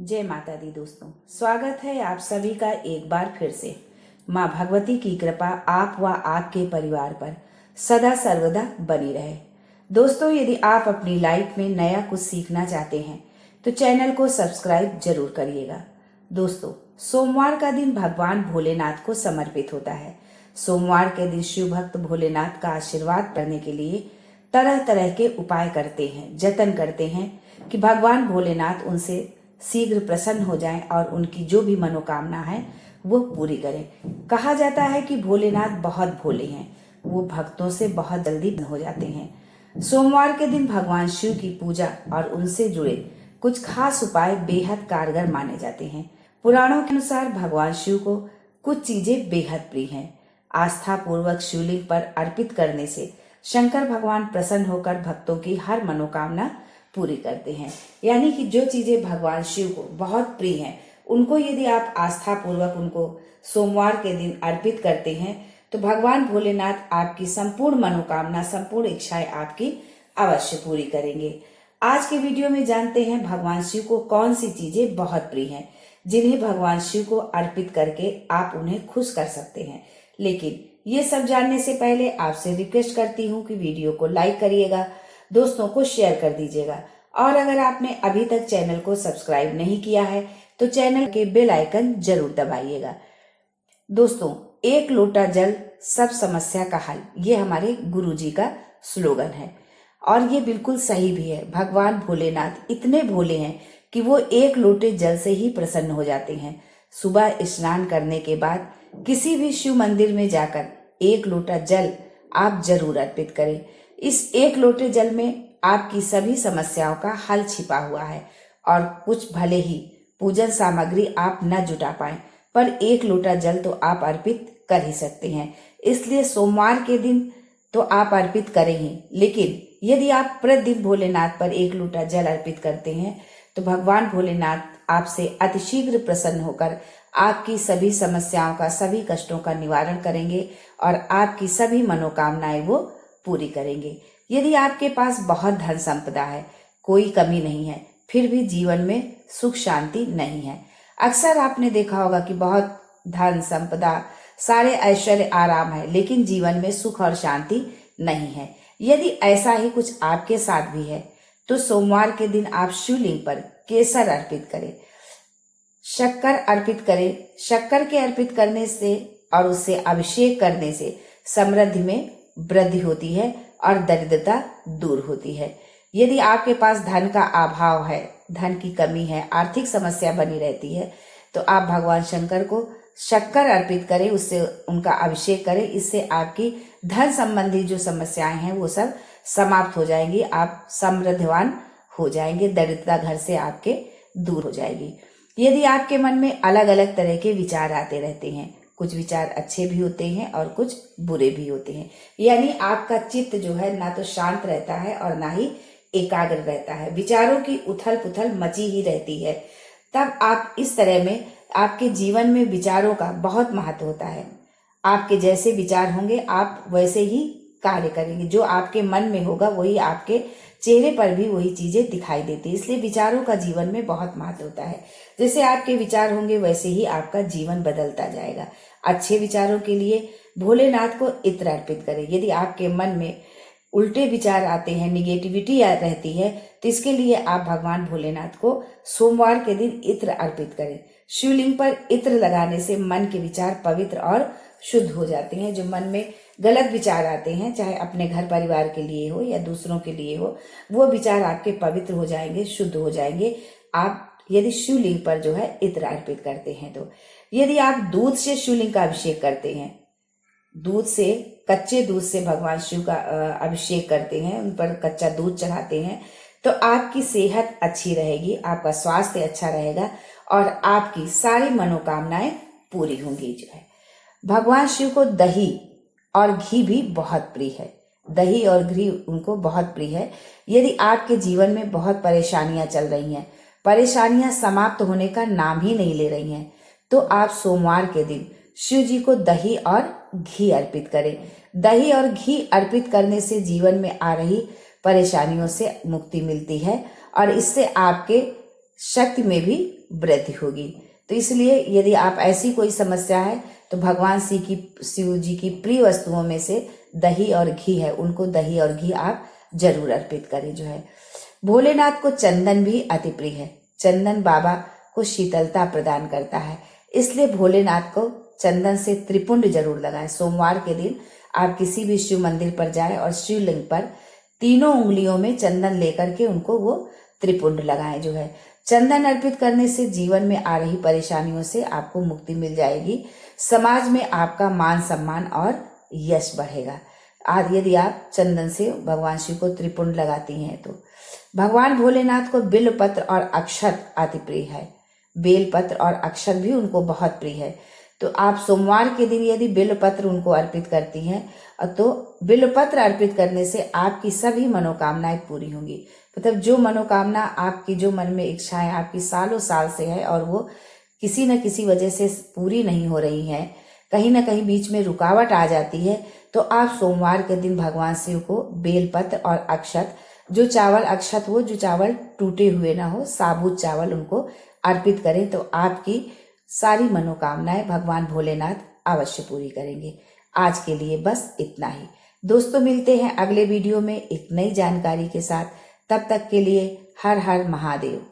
जय माता दी दोस्तों, स्वागत है आप सभी का एक बार फिर से। माँ भगवती की कृपा आप व आपके परिवार पर सदा सर्वदा बनी रहे। दोस्तों, यदि आप अपनी लाइफ में नया कुछ सीखना चाहते हैं तो चैनल को सब्सक्राइब जरूर करिएगा। दोस्तों, सोमवार का दिन भगवान भोलेनाथ को समर्पित होता है। सोमवार के दिन शिव भक्त भोलेनाथ का आशीर्वाद करने के लिए तरह तरह के उपाय करते हैं, जतन करते हैं कि भगवान भोलेनाथ उनसे शीघ्र प्रसन्न हो जाएं और उनकी जो भी मनोकामना है वो पूरी करें। कहा जाता है कि भोलेनाथ बहुत भोले हैं, वो भक्तों से बहुत जल्दी हो जाते हैं। सोमवार के दिन भगवान शिव की पूजा और उनसे जुड़े कुछ खास उपाय बेहद कारगर माने जाते हैं। पुराणों के अनुसार भगवान शिव को कुछ चीजें बेहद प्रिय हैं। आस्था पूर्वक शिवलिंग पर अर्पित करने से शंकर भगवान प्रसन्न होकर भक्तों की हर मनोकामना पूरी करते हैं। यानी कि जो चीजें भगवान शिव को बहुत प्रिय हैं, उनको यदि आप आस्था पूर्वक उनको सोमवार के दिन अर्पित करते हैं तो भगवान भोलेनाथ आपकी संपूर्ण मनोकामना, संपूर्ण इच्छाएं आपकी अवश्य पूरी करेंगे। आज के वीडियो में जानते हैं भगवान शिव को कौन सी चीजें बहुत प्रिय हैं, जिन्हें भगवान शिव को अर्पित करके आप उन्हें खुश कर सकते हैं। लेकिन ये सब जानने से पहले आपसे रिक्वेस्ट करती हूँ कि वीडियो को लाइक करिएगा, दोस्तों को शेयर कर दीजिएगा, और अगर आपने अभी तक चैनल को सब्सक्राइब नहीं किया है तो चैनल के बेल आइकन जरूर दबाइएगा। दोस्तों, एक लोटा जल सब समस्या का हल, ये हमारे गुरुजी का स्लोगन है और ये बिल्कुल सही भी है। भगवान भोलेनाथ इतने भोले हैं कि वो एक लोटे जल से ही प्रसन्न हो जाते हैं। सुबह स्नान करने के बाद किसी भी शिव मंदिर में जाकर एक लोटा जल आप जरूर अर्पित करें। इस एक लोटे जल में आपकी सभी समस्याओं का हल छिपा हुआ है और कुछ भले ही पूजन सामग्री आप न जुटा पाएं, पर एक लोटा जल तो आप अर्पित कर ही सकते हैं। इसलिए सोमवार के दिन तो आप अर्पित करें ही, लेकिन यदि आप प्रतिदिन भोलेनाथ पर एक लोटा जल अर्पित करते हैं तो भगवान भोलेनाथ आपसे अतिशीघ्र प्रसन्न होकर आपकी सभी समस्याओं का, सभी कष्टों का निवारण करेंगे और आपकी सभी मनोकामनाएं वो पूरी करेंगे। यदि आपके पास बहुत धन संपदा है, कोई कमी नहीं है, फिर भी जीवन में सुख शांति नहीं है। अक्सर आपने देखा होगा कि बहुत धन संपदा, सारे ऐश्वर्य आराम है, लेकिन जीवन में सुख और शांति नहीं है। यदि ऐसा ही कुछ आपके साथ भी है तो सोमवार के दिन आप शिवलिंग पर केसर अर्पित करें, शक्कर अर्पित करें। शक्कर के अर्पित करने से और उससे अभिषेक करने से समृद्धि में वृद्धि होती है और दरिद्रता दूर होती है। यदि आपके पास धन का अभाव है, धन की कमी है, आर्थिक समस्या बनी रहती है, तो आप भगवान शंकर को शक्कर अर्पित करें, उससे उनका अभिषेक करें। इससे आपकी धन संबंधी जो समस्याएं हैं वो सब समाप्त हो जाएंगी, आप समृद्धवान हो जाएंगे, दरिद्रता घर से आपके दूर हो जाएगी। यदि आपके मन में अलग अलग तरह के विचार आते रहते हैं, कुछ विचार अच्छे भी होते हैं और कुछ बुरे भी होते हैं, यानी आपका चित्त जो है ना तो शांत रहता है और ना ही एकाग्र रहता है, विचारों की उथल पुथल मची ही रहती है, तब आप इस तरह में आपके जीवन में विचारों का बहुत महत्व होता है। आपके जैसे विचार होंगे आप वैसे ही कार्य करेंगे, जो आपके मन में होगा वही आपके चेहरे पर भी वही चीजें दिखाई देती है। इसलिए विचारों का जीवन में बहुत महत्व होता है। जैसे आपके विचार होंगे वैसे ही आपका जीवन बदलता जाएगा। अच्छे विचारों के लिए भोलेनाथ को इत्र अर्पित करें। यदि आपके मन में उल्टे विचार आते हैं, निगेटिविटी रहती है, तो इसके लिए आप भगवान भोलेनाथ को सोमवार के दिन इत्र अर्पित करें। शिवलिंग पर इत्र लगाने से मन के विचार पवित्र और शुद्ध हो जाते हैं। जो मन में गलत विचार आते हैं, चाहे अपने घर परिवार के लिए हो या दूसरों के लिए हो, वो विचार आपके पवित्र हो जाएंगे, शुद्ध हो जाएंगे, आप यदि शिवलिंग पर जो है इत्र अर्पित करते हैं। तो यदि आप दूध से शिवलिंग का अभिषेक करते हैं, दूध से, कच्चे दूध से भगवान शिव का अभिषेक करते हैं, उन पर कच्चा दूध चढ़ाते हैं, तो आपकी सेहत अच्छी रहेगी, आपका स्वास्थ्य अच्छा रहेगा और आपकी सारी मनोकामनाएं पूरी होंगी। जो है भगवान शिव को दही और घी भी बहुत प्रिय है। दही और घी उनको बहुत प्रिय है। यदि आपके जीवन में बहुत परेशानियां चल रही हैं, परेशानियां समाप्त होने का नाम ही नहीं ले रही हैं, तो आप सोमवार के दिन शिव जी को दही और घी अर्पित करें। दही और घी अर्पित करने से जीवन में आ रही परेशानियों से मुक्ति मिलती है और इससे आपके शक्ति में भी वृद्धि होगी। तो इसलिए यदि आप ऐसी कोई समस्या है तो भगवान शिव जी की प्रिय वस्तुओं में से दही और घी है, उनको दही और घी आप जरूर अर्पित करें। जो है भोलेनाथ को चंदन भी अति प्रिय है। चंदन बाबा को शीतलता प्रदान करता है, इसलिए भोलेनाथ को चंदन से त्रिपुंड जरूर लगाएं। सोमवार के दिन आप किसी भी शिव मंदिर पर जाएं और शिवलिंग पर तीनों उंगलियों में चंदन लेकर के उनको वो त्रिपुंड लगाएं। जो है चंदन अर्पित करने से जीवन में आ रही परेशानियों से आपको मुक्ति मिल जाएगी। समाज में आपका मान सम्मान और यश बढ़ेगा आज यदि आप चंदन से भगवान शिव को त्रिपुंड लगाती हैं तो। भगवान भोलेनाथ को बिल्वपत्र और अक्षत अति प्रिय है। बेलपत्र और अक्षत भी उनको बहुत प्रिय है। तो आप सोमवार के दिन यदि बिल्वपत्र उनको अर्पित करती हैं तो बिल्वपत्र अर्पित करने से आपकी सभी मनोकामनाएं पूरी होंगी। मतलब जो मनोकामना आपकी, जो मन में इच्छाएं आपकी सालों साल से है और वो किसी न किसी वजह से पूरी नहीं हो रही हैं, कहीं ना कहीं बीच में रुकावट आ जाती है, तो आप सोमवार के दिन भगवान शिव को बेलपत्र और अक्षत, जो चावल अक्षत हो, जो चावल टूटे हुए ना हो, साबुत चावल उनको अर्पित करें तो आपकी सारी मनोकामनाएं भगवान भोलेनाथ अवश्य पूरी करेंगे। आज के लिए बस इतना ही दोस्तों, मिलते हैं अगले वीडियो में एक नई जानकारी के साथ। तब तक के लिए हर हर महादेव।